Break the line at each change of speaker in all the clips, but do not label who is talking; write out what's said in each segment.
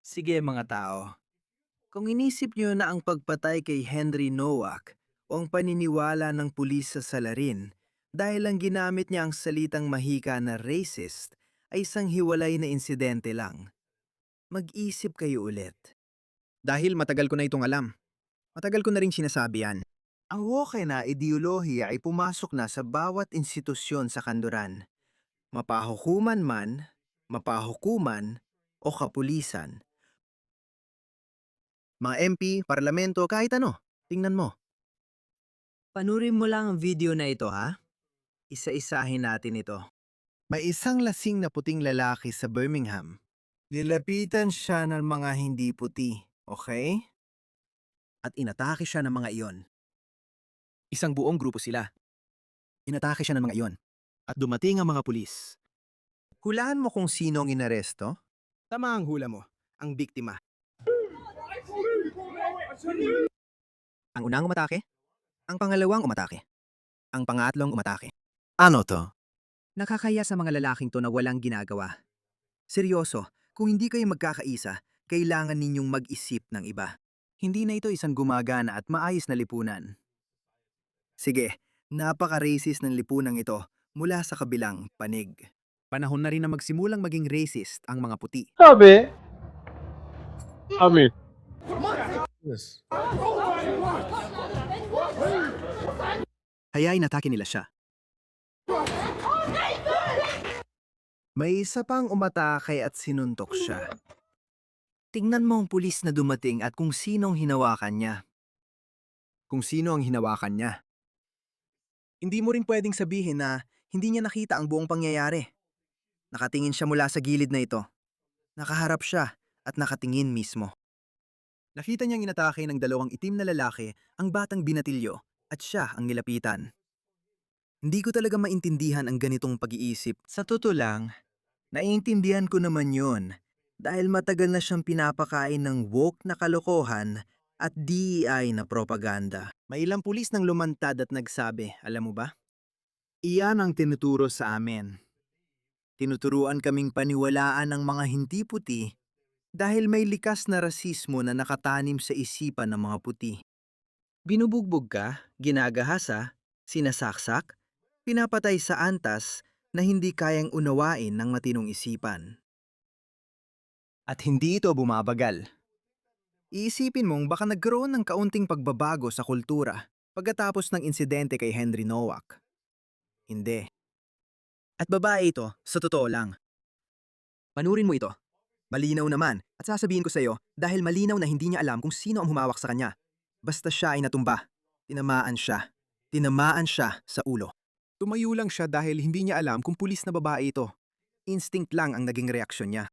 Sige mga tao, kung inisip niyo na ang pagpatay kay Henry Nowak o ang paniniwala ng pulis sa salarin dahil lang ginamit niya ang salitang mahika na racist ay isang hiwalay na insidente lang, mag-isip kayo ulit.
Dahil matagal ko na itong alam. Matagal ko na rin sinasabi yan.
Ang woke na ideolohiya ay pumasok na sa bawat institusyon sa kanluran. Mapahukuman man, mapahukuman, o kapulisan.
Mga MP, parlamento, kahit ano. Tingnan mo.
Panurin mo lang ang video na ito ha. Isa-isahin natin ito. May isang lasing na puting lalaki sa Birmingham. Nilapitan siya ng mga hindi puti, okay?
At inatake siya ng mga iyon. Isang buong grupo sila. Inatake siya ng mga iyon. At dumating ang mga pulis.
Hulaan mo kung sino ang inaresto?
Tama ang hula mo. Ang biktima. Ang unang umatake. Ang pangalawang umatake. Ang pangatlong umatake.
Ano to?
Nakakaya sa mga lalaking to na walang ginagawa. Seryoso, kung hindi kayo magkakaisa, kailangan ninyong mag-isip ng iba. Hindi na ito isang gumagana at maayos na lipunan. Sige, napaka-racist ng lipunang ito mula sa kabilang panig. Panahon na rin na magsimulang maging racist ang mga puti.
Sabi. Sabi. Yes.
Kaya inatake nila siya.
May isa pang umatake at sinuntok siya. Tingnan mo ang pulis na dumating at kung sinong hinawakan niya.
Kung sino ang hinawakan niya. Hindi mo rin pwedeng sabihin na hindi niya nakita ang buong pangyayari. Nakatingin siya mula sa gilid na ito. Nakaharap siya at nakatingin mismo. Nakita niyang inatake ng dalawang itim na lalaki ang batang binatilyo at siya ang nilapitan. Hindi ko talaga maintindihan ang ganitong pag-iisip.
Sa totoo lang, naiintindihan ko naman yun dahil matagal na siyang pinapakain ng woke na kalokohan at DEI na propaganda.
May ilang pulis nang lumantad at nagsabi, alam mo ba? Iyan ang tinuturo sa amin. Tinuturuan kaming paniwalaan ang mga hindi puti dahil may likas na rasismo na nakatanim sa isipan ng mga puti. Binubugbog ka, ginagahasa, sinasaksak, pinapatay sa antas na hindi kayang unawain ng matinong isipan. At hindi ito bumabagal. Iisipin mong baka nagkaroon ng kaunting pagbabago sa kultura pagkatapos ng insidente kay Henry Nowak. Hindi. At babae ito, sa totoo lang. Panurin mo ito. Malinaw naman at sasabihin ko sa iyo dahil malinaw na hindi niya alam kung sino ang humawak sa kanya. Basta siya ay natumba. Tinamaan siya. Tinamaan siya sa ulo. Tumayo lang siya dahil hindi niya alam kung pulis na babae ito. Instinct lang ang naging reaksyon niya.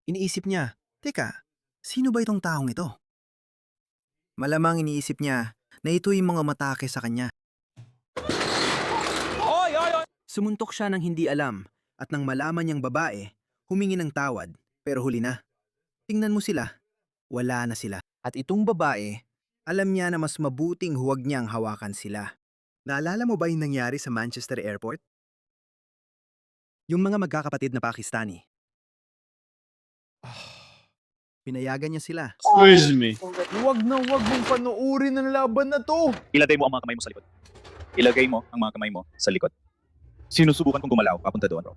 Iniisip niya, teka, sino ba itong taong ito? Malamang iniisip niya na ito yung mga matake sa kanya. Sumuntok siya ng hindi alam at nang malaman niyang babae, humingi ng tawad pero huli na. Tingnan mo sila, wala na sila. At itong babae, alam niya na mas mabuting huwag niyang hawakan sila. Naalala mo ba yung nangyari sa Manchester Airport? Yung mga magkakapatid na Pakistani. Pinayagan niya sila.
Excuse me. Huwag na huwag mong panuurin ang laban na to.
Ilagay mo ang mga kamay mo sa likod. Ilagay mo ang mga kamay mo sa likod. Sinusubukan kong gumalaw papunta doon, bro.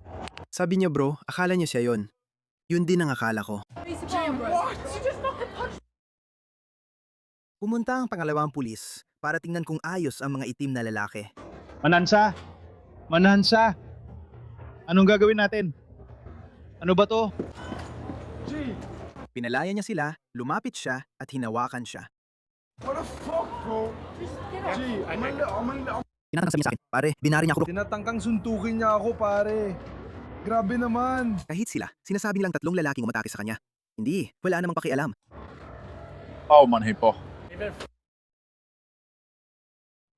Sabi niya bro, akala niya siya yon. Yun din ang akala ko. Pumunta ang pangalawang pulis para tingnan kung ayos ang mga itim na lalaki.
Manansa. Manansa. Anong gagawin natin? Ano ba to?
Pinalaya niya sila, lumapit siya at hinawakan siya.
What the fuck, bro? G,
Tinatang sabi sa akin, pare, binari niya ako bro.
tinatangkang suntukin niya ako, pare. Grabe naman.
Kahit sila, sinasabi nilang tatlong lalaking umatake sa kanya. Hindi, wala namang pakialam.
Oh, manhin po.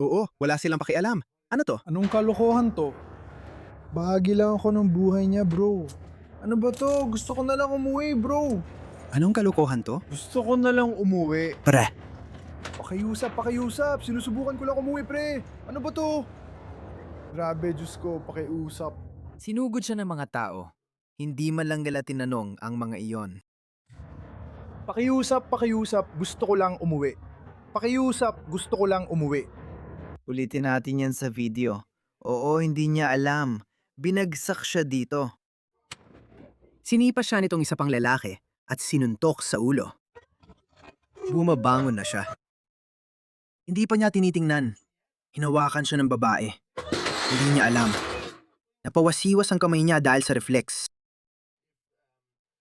Oo, wala silang pakialam. Ano to?
Anong kalokohan to? Bahagi lang ako ng buhay niya, bro. Ano ba to? Gusto ko na lang umuwi, bro.
Anong kalokohan to?
Gusto ko na lang umuwi.
Pre,
Pakiusap, pakiusap. Sinusubukan ko lang umuwi, pre. Ano ba to? Grabe, Diyos ko, pakiusap.
Sinugod siya ng mga tao. Hindi man lang nila tinanong ang mga iyon.
Pakiusap, gusto ko lang umuwi. Pakiusap, gusto ko lang umuwi.
Ulitin natin yan sa video. Oo, hindi niya alam. Binagsak siya dito. Sinipa siya nitong isa pang lalaki at sinuntok sa ulo. Bumabangon na siya. Hindi pa niya tinitingnan. Hinawakan siya ng babae. Hindi niya alam. Napawasiwas ang kamay niya dahil sa reflex.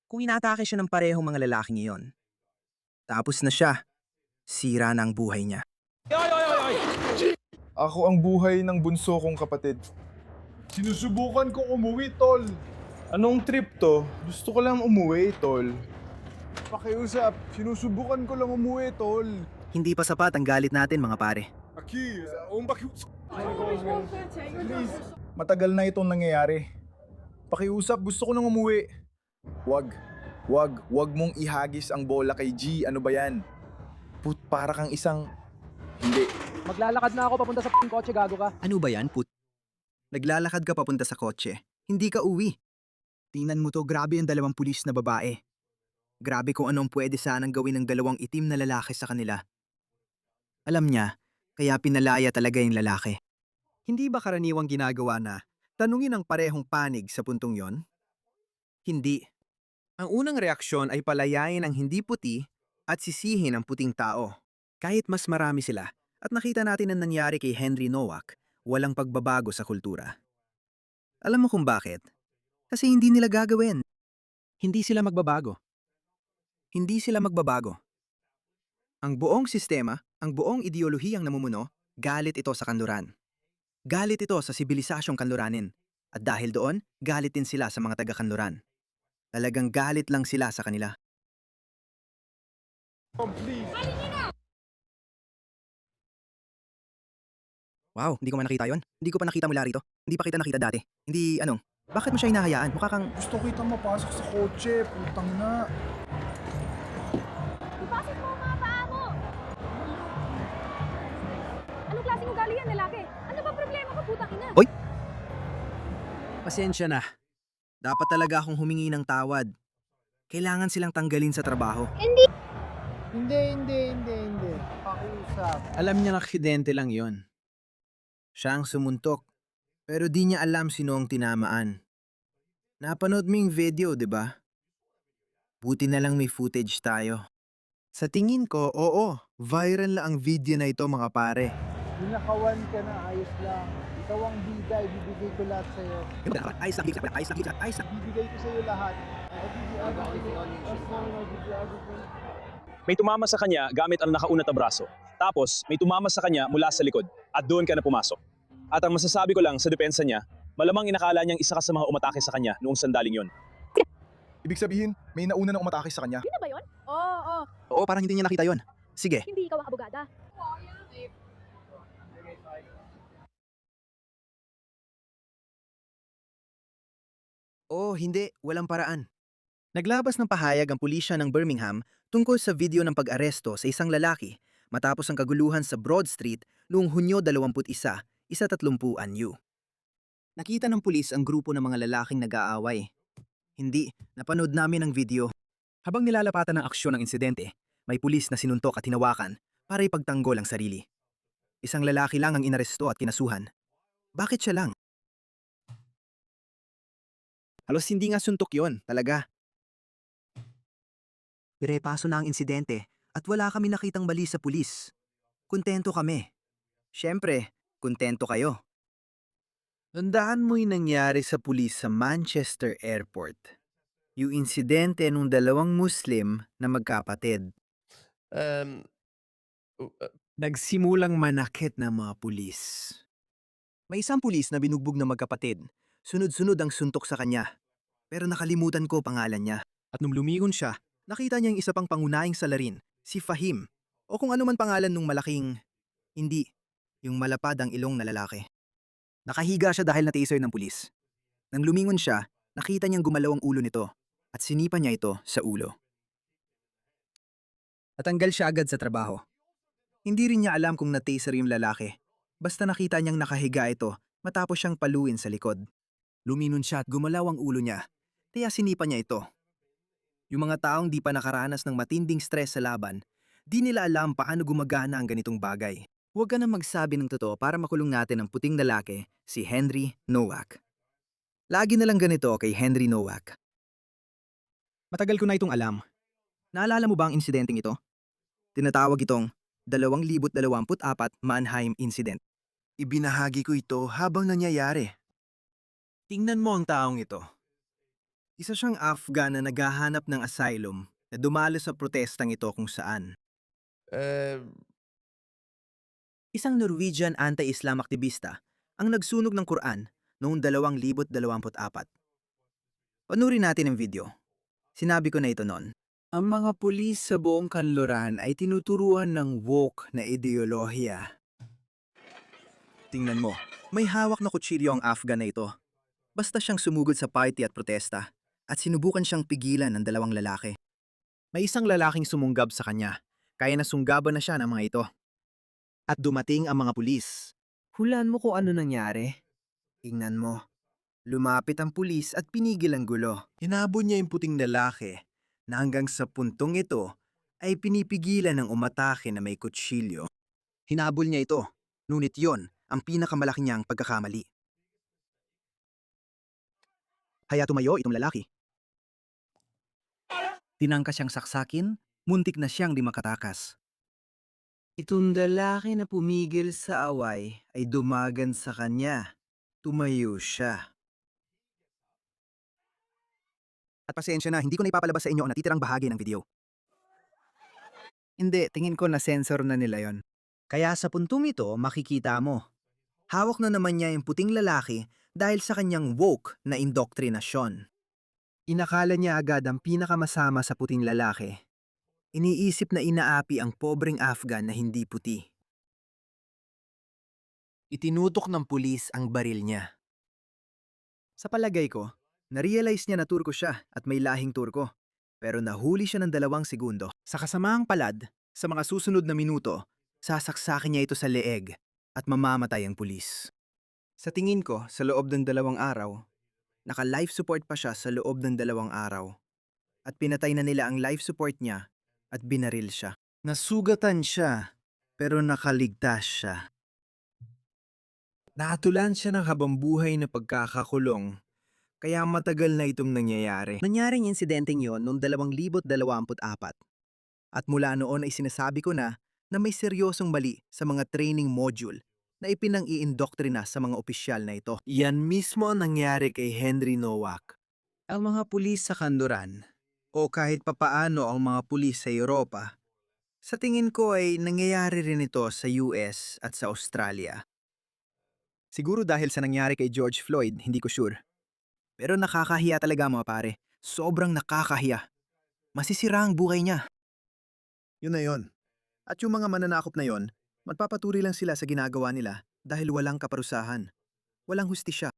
Kung inatake siya ng parehong mga lalaking iyon, tapos na siya. Sira na ang buhay niya.
Ako ang buhay ng bunso kong kapatid. Sinusubukan kong umuwi, tol. Anong trip to? Gusto ko lang umuwi, tol. Pakiusap, sinusubukan ko lang umuwi, tol.
Hindi pa sapat ang galit natin mga pare.
Aki, please. Matagal na itong nangyayari. Pakiusap, gusto ko nang umuwi. Wag mong ihagis ang bola kay G. Ano ba yan? Para kang isang... Hindi.
Maglalakad na ako papunta sa p***ing kotse, gago ka.
Ano ba yan, put? Naglalakad ka papunta sa kotse. Hindi ka uwi. Tingnan mo to, grabe ang dalawang pulis na babae. Grabe kung anong pwede sanang gawin ng dalawang itim na lalaki sa kanila. Alam niya, kaya pinalaya talaga yung lalaki. Hindi ba karaniwang ginagawa na tanungin ang parehong panig sa puntong yon? Hindi. Ang unang reaksyon ay palayain ang hindi puti at sisihin ang puting tao. Kahit mas marami sila at nakita natin ang nangyari kay Henry Nowak, walang pagbabago sa kultura. Alam mo kung bakit? Kasi hindi nila gagawin. Hindi sila magbabago. Hindi sila magbabago. Ang buong sistema, ang buong ideolohiyang namumuno, galit ito sa kanluran. Galit ito sa sibilisasyong kanluranin. At dahil doon, galit din sila sa mga taga-kanluran. Talagang galit lang sila sa kanila. Wow, hindi ko man nakita yon. Hindi ko pa nakita mula rito. Hindi pa kita nakita dati. Hindi, bakit mo siya hinahayaan? Mukha kang...
Gusto kitang mapasok sa kotse. Putang na.
Ipasok mo ang mga paa mo! Anong klaseng ugali yan, lalaki? Ano ba problema ko, putang ina?
Pasensya na. Dapat talaga akong humingi ng tawad. Kailangan silang tanggalin sa trabaho.
Hindi. Pakiusap.
Alam niya na aksidente lang yon. Siya ang sumuntok. Pero di niya alam sino ang tinamaan. Napanood mo yung video, di ba? Buti na lang may footage tayo. Sa tingin ko, oo. Viral na ang video na ito, mga pare.
Ninakawan ka na, ayos lang. Ikaw ang bida, ibibigay ko lahat sa'yo.
Ayos lang.
Ibibigay ko sa'yo lahat.
May tumama sa kanya gamit ang nakaunat na braso. Tapos, may tumama sa kanya mula sa likod at doon ka na pumasok. At ang masasabi ko lang sa depensa niya, malamang inakala niyang isa ka sa mga umatake sa kanya noong sandaling yon.
Ibig sabihin, may nauna na umatake sa kanya.
Yun na ba yun? Oo.
Oo, parang hindi niya nakita yon. Sige.
Hindi ikaw ang abogada.
Oo, hindi. Walang paraan. Naglabas ng pahayag ang pulisya ng Birmingham tungkol sa video ng pag-aresto sa isang lalaki matapos ang kaguluhan sa Broad Street noong Hunyo 21, 130 ANU. Nakita ng pulis ang grupo ng mga lalaking nag-aaway. Hindi, napanood namin ang video. Habang nilalapatan ng aksyon ng insidente, may pulis na sinuntok at hinawakan para ipagtanggol ang sarili. Isang lalaki lang ang inaresto at kinasuhan. Bakit siya lang? Halos hindi nga suntok yon, talaga. Pirepaso na ang insidente at wala kami nakitang mali sa pulis. Kontento kami. Siyempre, kontento kayo. Tandaan mo yung nangyari sa pulis sa Manchester Airport. Yung insidente nung dalawang Muslim na magkapatid. Nagsimulang manakit ng mga pulis. May isang pulis na binugbog na magkapatid. Sunod-sunod ang suntok sa kanya. Pero nakalimutan ko pangalan niya. At nung lumingon siya, nakita niya yung isa pang pangunahing salarin, si Fahim. O kung ano man pangalan nung malaking... Hindi, yung malapad ang ilong na lalaki. Nakahiga siya dahil na-taser ng pulis. Nang lumingon siya, nakita niyang gumalaw ang ulo nito at sinipa niya ito sa ulo. Natanggal siya agad sa trabaho. Hindi rin niya alam kung na-taser yung lalaki. Basta nakita niyang nakahiga ito matapos siyang paluin sa likod. Lumingon siya at gumalaw ang ulo niya. kaya sinipa niya ito. Yung mga taong di pa nakaranas ng matinding stress sa laban, di nila alam paano gumagana ang ganitong bagay.
Huwag ka na magsabi ng totoo para makulong natin ang puting lalaki, si Henry Nowak. Lagi na lang ganito kay Henry Nowak. Matagal ko na itong alam. Naalala mo ba ang insidenteng ito? Tinatawag itong 2024 Mannheim Incident.
Ibinahagi ko ito habang nangyayari. Tingnan mo ang taong ito. Isa siyang Afghan na naghahanap ng asylum na dumalo sa protestang ito kung saan. Isang Norwegian anti-Islam aktivista ang nagsunog ng Quran noong 2024. Panurin natin ang video. Sinabi ko na ito noon. Ang mga pulis sa buong kanluran ay tinuturuan ng woke na ideolohiya. Tingnan mo, may hawak na kutsilyo ang Afghan na ito. Basta siyang sumugod sa party at protesta at sinubukan siyang pigilan ng dalawang lalaki. May isang lalaking sumunggab sa kanya, kaya nasunggaban na siya ng mga ito. At dumating ang mga pulis. Hulaan mo kung ano nangyari. Tingnan mo. Lumapit ang pulis at pinigil ang gulo. Hinabol niya yung puting lalaki na hanggang sa puntong ito ay pinipigilan ng umatake na may kutsilyo. Hinabol niya ito, ngunit yon ang pinakamalaki niyang pagkakamali. Kaya tumayo itong lalaki. Tinangka siyang saksakin, muntik na siyang di makatakas. Itong lalaki na pumigil sa away ay dumagan sa kanya. Tumayo siya. At pasensya na, hindi ko na ipapalabas sa inyo ang natitirang bahagi ng video. Hindi, tingin ko na sensor na nila yon. Kaya sa puntong ito, makikita mo. Hawak na naman niya yung puting lalaki dahil sa kanyang woke na indoktrinasyon. Inakala niya agad ang pinakamasama sa puting lalaki. Iniisip na inaapi ang pobreng Afghan na hindi puti. Itinutok ng pulis ang baril niya. Sa palagay ko, narealize niya na Turko siya at may lahing Turko. Pero nahuli siya ng 2 segundo. Sa kasamaang palad, sa mga susunod na minuto, sasaksakin niya ito sa leeg at mamamatay ang pulis. Sa tingin ko, sa loob ng 2 araw, naka-life support pa siya sa loob ng 2 araw. At pinatay na nila ang life support niya at binaril siya. Nasugatan siya, pero nakaligtas siya. Naatulan siya ng habambuhay na pagkakakulong, kaya matagal na itong nangyayari. Nangyaring insidenteng yon noong 2024. At mula noon ay sinasabi ko na may seryosong mali sa mga training module na ipinang-iindoktrina sa mga opisyal na ito. Yan mismo ang nangyari kay Henry Nowak. Ang mga pulis sa kanluran, o kahit papaano ang mga pulis sa Europa, sa tingin ko ay nangyayari rin ito sa US at sa Australia. Siguro dahil sa nangyari kay George Floyd, hindi ko sure. Pero nakakahiya talaga mga pare. Sobrang nakakahiya. Masisira ang buhay niya. Yun na yun. At yung mga mananakop na yon, magpapatuloy lang sila sa ginagawa nila dahil walang kaparusahan. Walang hustisya.